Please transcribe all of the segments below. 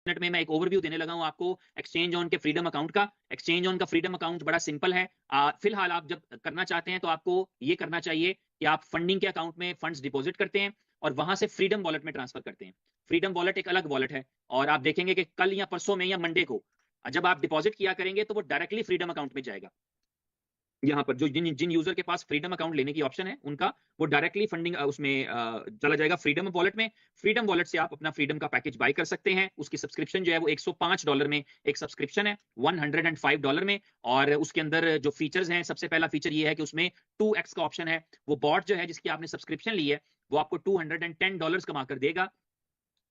Minute में मैं एक ओवरव्यू देने लगा हूं आपको एक्सचेंज ऑन के फ्रीडम अकाउंट का। एक्सचेंज ऑन का फ्रीडम अकाउंट बड़ा सिंपल है। फिलहाल आप जब करना चाहते हैं तो आपको ये करना चाहिए कि आप फंडिंग के अकाउंट में फंड्स डिपॉजिट करते हैं और वहां से फ्रीडम वॉलेट में ट्रांसफर करते हैं। फ्रीडम वॉलेट एक अलग वॉलेट है और आप देखेंगे कि कल या परसों में या मंडे को जब आप डिपॉजिट किया करेंगे तो वो डायरेक्टली फ्रीडम अकाउंट में जाएगा। यहाँ पर जो जिन जिन यूजर के पास फ्रीडम अकाउंट लेने की ऑप्शन है उनका वो डायरेक्टली फंडिंग उसमें चला जाएगा फ्रीडम वॉलेट में। फ्रीडम वॉलेट से आप अपना फ्रीडम का पैकेज बाय कर सकते हैं। उसकी सब्सक्रिप्शन जो है वो $105 में एक सब्सक्रिप्शन है, $105 में। और उसके अंदर जो फीचर्स हैं, सबसे पहला फीचर ये है कि उसमें 2x का ऑप्शन है। वो बॉट जो है जिसकी आपने सब्सक्रिप्शन ली है वो आपको $210 कमा कर देगा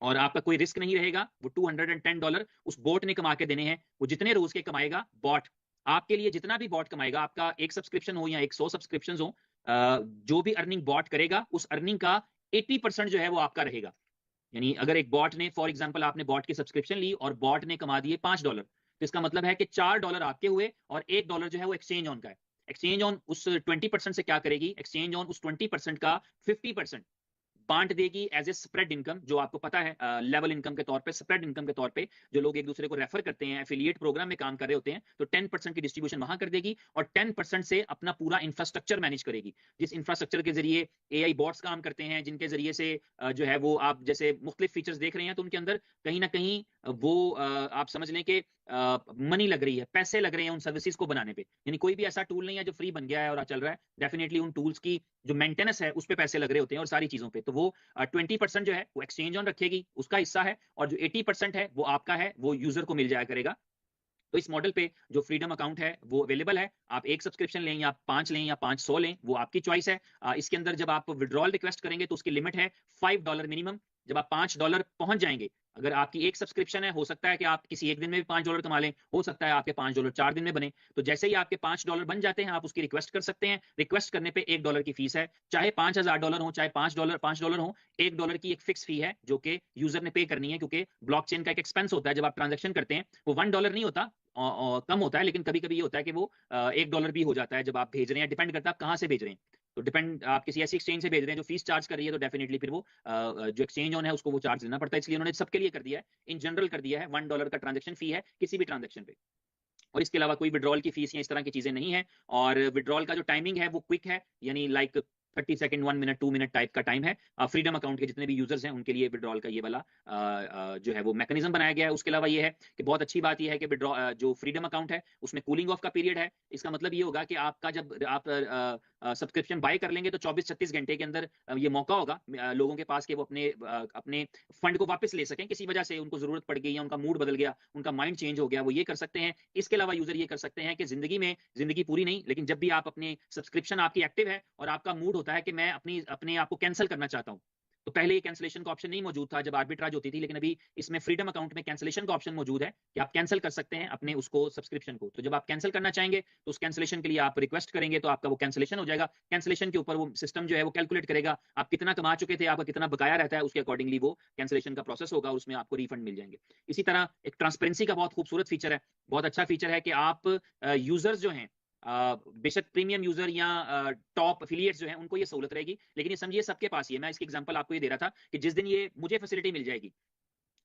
और आपका कोई रिस्क नहीं रहेगा। वो $210 उस बोट ने कमा के देने हैं। वो जितने रोज के कमाएगा बॉट आपके लिए, जितना भी बॉट कमाएगा, आपका एक सब्सक्रिप्शन हो या 100 सब्सक्रिप्शन हो, जो भी अर्निंग बॉट करेगा उस अर्निंग का 80% जो है वो आपका रहेगा। यानी अगर एक बॉट ने, फॉर एग्जाम्पल, आपने बॉट की सब्सक्रिप्शन ली और बॉट ने कमा दिए $5, तो इसका मतलब है कि $4 आपके हुए और $1 जो है वो एक्सचेंज ऑन का है। एक्सचेंज ऑन उस 20% से क्या करेगी, एक्सचेंज ऑन उस 20% का 50% बांट देगी एज ए स्प्रेड इनकम। जो आपको पता है लेवल इनकम के तौर पे, स्प्रेड इनकम के तौर पे जो लोग एक दूसरे को रेफर करते हैं, एफिलिएट प्रोग्राम में काम कर रहे होते हैं, तो 10% की डिस्ट्रीब्यूशन वहां कर देगी और 10% से अपना पूरा इंफ्रास्ट्रक्चर मैनेज करेगी। जिस इंफ्रास्ट्रक्चर के जरिए एआई बॉट्स काम करते हैं, जिनके जरिए से जो है वो आप जैसे मुख्तलिफ फीचर्स देख रहे हैं, तो उनके अंदर कहीं ना कहीं वो आप समझ लें कि मनी लग रही है, पैसे लग रहे हैं उन सर्विसेज को बनाने पे। यानी कोई भी ऐसा टूल नहीं है जो फ्री बन गया है और चल रहा है। डेफिनेटली उन टूल्स की जो मेंटेनेंस है उस पे पैसे लग रहे होते हैं और सारी चीजों पे। तो वो 20% जो है वो एक्सचेंज ऑन रखेगी, उसका हिस्सा है, और जो 80% है वो आपका है, वो यूजर को मिल जाया करेगा। तो इस मॉडल पे जो फ्रीडम अकाउंट है वो अवेलेबल है। आप एक सब्सक्रिप्शन लें या 5 लें या 500 लें, वो आपकी चॉइस है। इसके अंदर जब आप विड्रॉल रिक्वेस्ट करेंगे तो उसकी लिमिट है $5 मिनिमम। जब आप $5 पहुंच जाएंगे, अगर आपकी एक सब्सक्रिप्शन है, हो सकता है कि आप किसी एक दिन में भी $5 कमा लें, हो सकता है आपके $5 4 दिन में बने। तो जैसे ही आपके $5 बन जाते हैं, आप उसकी रिक्वेस्ट कर सकते हैं। रिक्वेस्ट करने पे $1 की फीस है। चाहे $5000 हो, चाहे $5 हो, $1 की एक फिक्स फी है जो कि यूजर ने पे करनी है, क्योंकि ब्लॉकचेन का एक एक्सपेंस होता है जब आप ट्रांजेक्शन करते हैं। वो $1 नहीं होता, कम होता है, लेकिन कभी कभी ये होता है कि वो $1 भी हो जाता है जब आप भेज रहे हैं। डिपेंड करता है आप कहाँ से भेज रहे हैं। तो डिपेंड, आप किसी ऐसी एक्सचेंज से भेज रहे हैं जो फीस चार्ज कर रही है, तो डेफिनेटली फिर वो जो एक्सचेंज ऑन है उसको वो चार्ज देना पड़ता है। इसलिए उन्होंने सबके लिए कर दिया है, इन जनरल कर दिया है। $1 का ट्रांजेक्शन फी है किसी भी ट्रांजेक्शन पे, और इसके अलावा कोई विड्रॉल की फीस या इस तरह की चीजें नहीं है। और विड्रॉल का जो टाइमिंग है वो क्विक है, यानी like 30 second, 1 minute, 2 minute type का टाइम है। फ्रीडम अकाउंट के जितने भी यूजर्स हैं उनके लिए विड्रॉल का ये वाला जो है वो मैकेनिज्म बनाया गया है। उसके अलावा ये है कि बहुत अच्छी बात ये है कि विड्रॉ जो फ्रीडम अकाउंट है उसमें कूलिंग ऑफ का पीरियड है। इसका मतलब ये होगा कि आपका जब आप सब्सक्रिप्शन बाय कर लेंगे तो 24-36 घंटे के अंदर ये मौका होगा लोगों के पास कि वो अपने फंड को वापस ले सकें। किसी वजह से उनको जरूरत पड़ गई या उनका मूड बदल गया, उनका माइंड चेंज हो गया, वो ये कर सकते हैं। इसके अलावा यूजर ये कर सकते हैं कि जिंदगी पूरी नहीं, लेकिन जब भी आप अपने सब्सक्रिप्शन आपकी एक्टिव है और आपका मूड होता है कि मैं अपने आप को कैंसिल करना चाहता हूं, तो पहले ये कैंसिलेशन का ऑप्शन नहीं मौजूद था जब आर्बिट्राज होती थी, लेकिन अभी इसमें फ्रीडम अकाउंट में कैंसिलेशन का ऑप्शन मौजूद है कि आप कैंसिल कर सकते हैं अपने उसको सब्सक्रिप्शन को। तो जब आप कैंसिल करना चाहेंगे तो उस कैंसिलेशन के लिए आप रिक्वेस्ट करेंगे तो आपका वो कैंसिलेशन हो जाएगा। कैंसिलेशन के ऊपर वो सिस्टम जो है वो कैलकुलेट करेगा आप कितना कमा चुके थे, आपका कितना बकाया रहता है, उसके अकॉर्डिंगली वो कैंसिलेशन का प्रोसेस होगा और उसमें आपको रिफंड मिल जाएंगे। इसी तरह एक ट्रांसपेरेंसी का बहुत खूबसूरत फीचर है, बहुत अच्छा फीचर है कि आप यूजर्स जो हैं, बेशक प्रीमियम यूजर या टॉप एफिलिएट्स जो हैं उनको ये सहूलत रहेगी, लेकिन ये समझिए सबके पास ही है। मैं इसकी एग्जांपल आपको ये दे रहा था कि जिस दिन ये मुझे फैसिलिटी मिल जाएगी,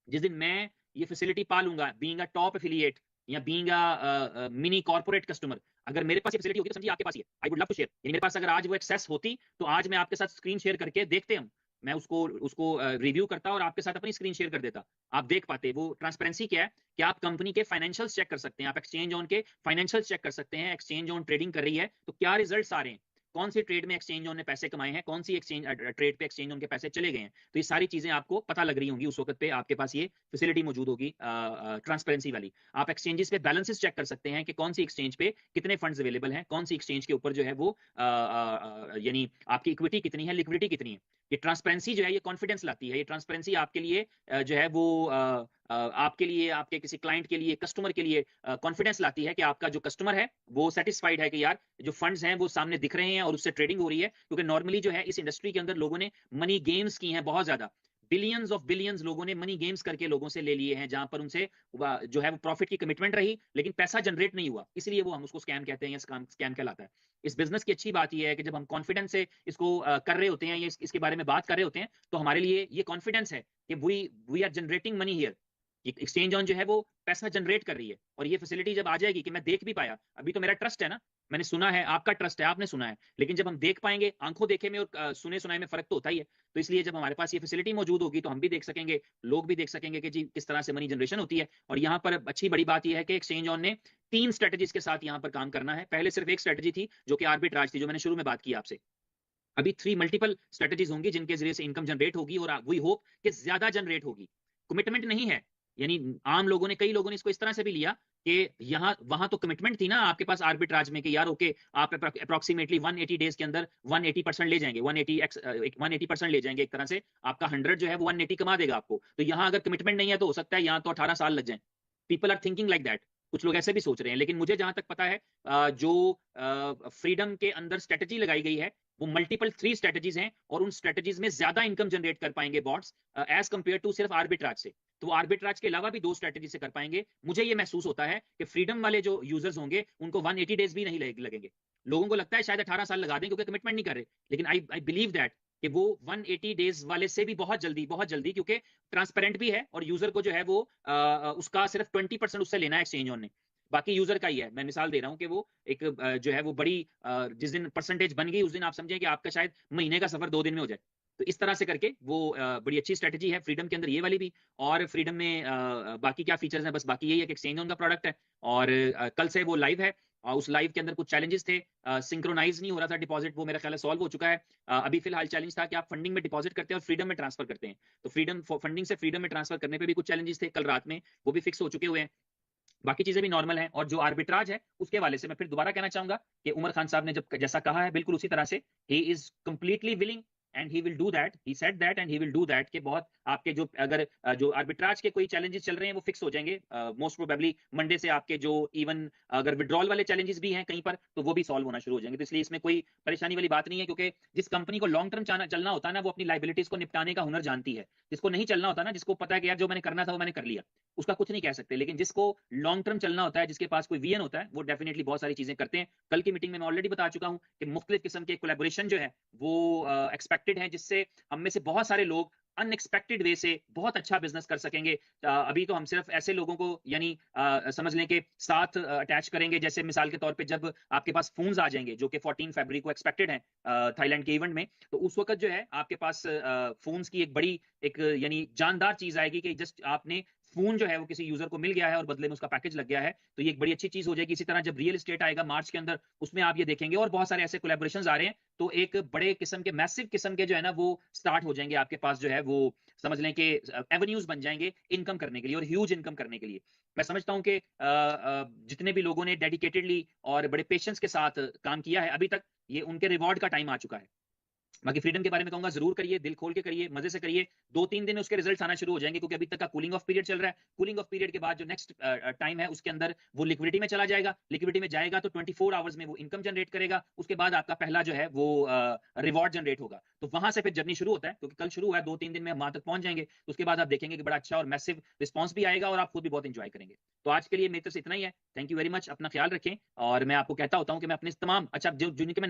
जिस दिन मैं ये फैसिलिटी पा लूंगा बीइंग अ टॉप एफिलिएट या being a mini corporate customer, अगर मेरे पास ये फैसिलिटी होगी तो समझिए आपके पास ही है। I would love to share, यानी मेरे पास अगर आज वो एक्सेस होती तो आज मैं आपके साथ स्क्रीन शेयर करके देखते हम, मैं उसको उसको रिव्यू करता और आपके साथ अपनी स्क्रीन शेयर कर देता, आप देख पाते। वो ट्रांसपेरेंसी क्या है कि आप कंपनी के फाइनेंशियल्स चेक कर सकते हैं, आप एक्सचेंज ऑन के फाइनेंशियल्स चेक कर सकते हैं। एक्सचेंज ऑन ट्रेडिंग कर रही है तो क्या रिजल्ट्स आ रहे हैं, कौन सी ट्रेड में एक्सचेंज ऑन ने पैसे कमाए हैं, कौन सी एक्सचेंज ट्रेड पे एक्सचेंज ऑन के पैसे चले गए हैं। तो ये सारी चीजें आपको पता लग रही होंगी उस वक्त पे, आपके पास ये फैसिलिटी मौजूद होगी ट्रांसपेरेंसी वाली। आप एक्सचेंजेस पे बैलेंसेस चेक कर सकते हैं कि कौन सी एक्सचेंज पे कितने फंड्स अवेलेबल हैं, कौन सी एक्सचेंज के ऊपर जो है वो यानी आपकी इक्विटी कितनी है, लिक्विडिटी कितनी है। ये ट्रांसपेरेंसी जो है ये कॉन्फिडेंस लाती है। ये ट्रांसपेरेंसी आपके लिए जो है वो आपके लिए, आपके किसी क्लाइंट के लिए, कस्टमर के लिए कॉन्फिडेंस लाती है कि आपका जो कस्टमर है वो सेटिस्फाइड है कि यार जो फंड्स हैं वो सामने दिख रहे हैं और उससे ट्रेडिंग हो रही है। क्योंकि नॉर्मली जो है इस इंडस्ट्री के अंदर लोगों ने मनी गेम्स की हैं बहुत ज्यादा, बिलियंस ऑफ बिलियंस लोगों ने मनी गेम्स करके लोगों से ले लिए हैं, जहां पर उनसे जो है वो प्रॉफिट की कमिटमेंट रही लेकिन पैसा जनरेट नहीं हुआ, इसलिए वो हम उसको स्कैम कहते हैं या स्कैम कहलाता है। इस बिजनेस की अच्छी बात यह है कि जब हम कॉन्फिडेंस से इसको कर रहे होते हैं, ये इसके बारे में बात कर रहे होते हैं, तो हमारे लिए ये कॉन्फिडेंस है कि we are generating money here. ये एक्सचेंज ऑन जो है वो पैसा जनरेट कर रही है, और ये फैसिलिटी जब आ जाएगी कि मैं देख भी पाया, अभी तो मेरा ट्रस्ट है ना, मैंने सुना है, आपका ट्रस्ट है, आपने सुना है, लेकिन जब हम देख पाएंगे, आंखों देखे में और सुने सुनाए में फर्क तो होता ही है। तो इसलिए जब हमारे पास ये फैसिलिटी मौजूद होगी तो हम भी देख सकेंगे, लोग भी देख सकेंगे कि जी किस तरह से मनी जनरेशन होती है। और यहाँ पर अच्छी बड़ी बात यह है कि एक्सचेंज ऑन ने 3 स्ट्रेटजीज के साथ यहाँ पर काम करना है। पहले सिर्फ एक स्ट्रेटजी थी जो कि आर्बिट्राज थी, जो मैंने शुरू में बात की आपसे। अभी 3 मल्टीपल स्ट्रेटजीज होंगी जिनके जरिए से इनकम जनरेट होगी, और वी होप कि ज्यादा जनरेट होगी। कमिटमेंट नहीं है, यानी आम लोगों ने, कई लोगों ने इसको इस तरह से भी लिया कि यहाँ वहां तो कमिटमेंट थी ना आपके पास आर्बिट्राज में कि यार ओके आप अप्रोक्सीमेटली 180 डेज के अंदर 180% ले जाएंगे, 180% ले जाएंगे, एक तरह से आपका 100 जो है वो 180 कमा देगा आपको। तो यहाँ अगर कमिटमेंट नहीं है तो हो सकता है यहाँ तो 18 साल लग जाए। People are thinking like that, कुछ लोग ऐसे भी सोच रहे हैं। लेकिन मुझे जहां तक पता है जो फ्रीडम के अंदर स्ट्रेटजी लगाई गई है वो मल्टीपल 3 स्ट्रेटजीज हैं, और उन स्ट्रेटजीज में ज्यादा इनकम जनरेट कर पाएंगे बॉट्स एज कंपेयर टू सिर्फ आर्बिट्राज से। तो वो आर्बिट्राज के अलावा भी 2 स्ट्रेटजी से कर पाएंगे। मुझे ये महसूस होता है कि फ्रीडम वाले जो यूजर्स होंगे उनको 180 डेज भी नहीं लगेंगे। लोगों को लगता है शायद 18 साल लगा दें क्योंकि कमिटमेंट नहीं कर रहे, लेकिन आई बिलीव दैट कि वो 180 डेज वाले से भी बहुत जल्दी, क्योंकि ट्रांसपेरेंट भी है, और यूजर को जो है वो उसका सिर्फ 20% उससे लेना है एक्सचेंज ऑन ने, बाकी यूजर का ही है। मैं मिसाल दे रहा हूं कि वो एक जो है वो बड़ी जिस दिन परसेंटेज बन गई उस दिन आप समझें कि आपका शायद महीने का सफर 2 दिन में हो जाए। तो इस तरह से करके वो बड़ी अच्छी स्ट्रेटजी है फ्रीडम के अंदर, ये वाली भी। और फ्रीडम में बाकी क्या फीचर्स हैं, बस बाकी यही है कि एक्सचेंज ऑन का प्रोडक्ट है, और कल से वो लाइव है। उस लाइव के अंदर कुछ चैलेंजेस थे, सिंक्रोनाइज नहीं हो रहा था डिपॉजिट, वो मेरा ख्याल है सॉल्व हो चुका है। अभी फिलहाल चैलेंज था कि आप फंडिंग में डिपॉजिट करते हैं और फ्रीडम में ट्रांसफर करते हैं, तो फ्रीडम फंडिंग से फ्रीडम में ट्रांसफर करने पे भी कुछ चैलेंजेस थे कल रात में, वो भी फिक्स हो चुके हुए हैं। बाकी चीजें भी नॉर्मल हैं। और जो आर्बिट्राज है उसके वाले से मैं फिर दोबारा कहना चाहूंगा कि उमर खान साहब ने जब जैसा कहा है बिल्कुल उसी तरह से, he is completely willing and he will do that, he said that and he will do that, कि बहुत आपके जो अगर जो आर्बिट्राज के कोई चैलेंजेस चल रहे हैं वो फिक्स हो जाएंगे मोस्ट प्रोबेबली मंडे से। आपके जो इवन अगर विड्रॉल वाले चैलेंजेस भी हैं कहीं पर तो वो भी सॉल्व होना शुरू हो जाएंगे। तो इसलिए इसमें कोई परेशानी वाली बात नहीं है, क्योंकि जिस कंपनी को लॉन्ग टर्म चलना होता है ना वो अपनी लाइबिलिटीज को निपटाने का हुनर जानती है। जिसको नहीं चलना होता ना, जिसको पता है कि यार जो मैंने करना था वो मैंने कर लिया, उसका कुछ नहीं कह सकते। लेकिन जिसको लॉन्ग टर्म चलना होता है, जिसके पास कोई विजन होता है, वो डेफिनेटली बहुत सारी चीजें करते हैं। कल की मीटिंग में मैं ऑलरेडी बता चुका हूं कि मुख्तलिफ किस्म के कोलैबोरेशन जो है वो एक्सपेक्टेड है, जिससे हम में से बहुत सारे लोग अनएक्सपेक्टेड वे से बहुत अच्छा बिजनेस कर सकेंगे। अभी तो हम सिर्फ ऐसे लोगों को यानी समझ लें कि साथ अटैच करेंगे, जैसे मिसाल के तौर पे जब आपके पास फोन्स आ जाएंगे जो कि 14 फरवरी को एक्सपेक्टेड है थाईलैंड के इवेंट में, तो उस वक्त जो है आपके पास फोन्स की एक बड़ी एक यानी जानदार चीज आएगी कि जस्ट आपने फोन जो है वो किसी यूजर को मिल गया है और बदले में उसका पैकेज लग गया है, तो ये एक बड़ी अच्छी चीज हो जाएगी। इसी तरह जब रियल एस्टेट आएगा मार्च के अंदर, उसमें आप ये देखेंगे और बहुत सारे ऐसे कोलैबोरेशंस आ रहे हैं, तो एक बड़े किस्म के मैसिव किस्म के जो है ना वो स्टार्ट हो जाएंगे आपके पास, जो है वो समझ लें कि एवेन्यूज बन जाएंगे इनकम करने के लिए और ह्यूज इनकम करने के लिए। मैं समझता हूं कि जितने भी लोगों ने डेडिकेटेडली और बड़े पेशेंस के साथ काम किया है अभी तक, ये उनके रिवॉर्ड का टाइम आ चुका है। बाकी फ्रीडम के बारे में कहूंगा जरूर करिए, दिल खोल के करिए, मजे से करिए। 2-3 दिन में उसके रिजल्ट्स आना शुरू हो जाएंगे, क्योंकि अभी तक का कूलिंग ऑफ पीरियड चल रहा है। कूलिंग ऑफ पीरियड के बाद जो नेक्स्ट टाइम है उसके अंदर वो लिक्विडिटी में चला जाएगा। लिक्विडिटी में जाएगा तो 24 आवर्स में वो इनकम जनरेट करेगा। उसके बाद आपका पहला जो है वो रिवॉर्ड जनरेट होगा। तो वहां से फिर जर्नी शुरू होता है, क्योंकि कल शुरू हुआ है, 2-3 दिन में हम वहां तक पहुंच जाएंगे। उसके बाद आप देखेंगे कि बड़ा अच्छा और मैसिव रिस्पॉन्स भी आएगा और आप खुद भी बहुत इंजॉय करेंगे। तो आज के लिए मेरे तरफ से इतना ही है। थैंक यू वेरी मच, अपना ख्याल रखें। और मैं आपको कहता होता हूँ कि मैं अपने तमाम अच्छा जिनके मैं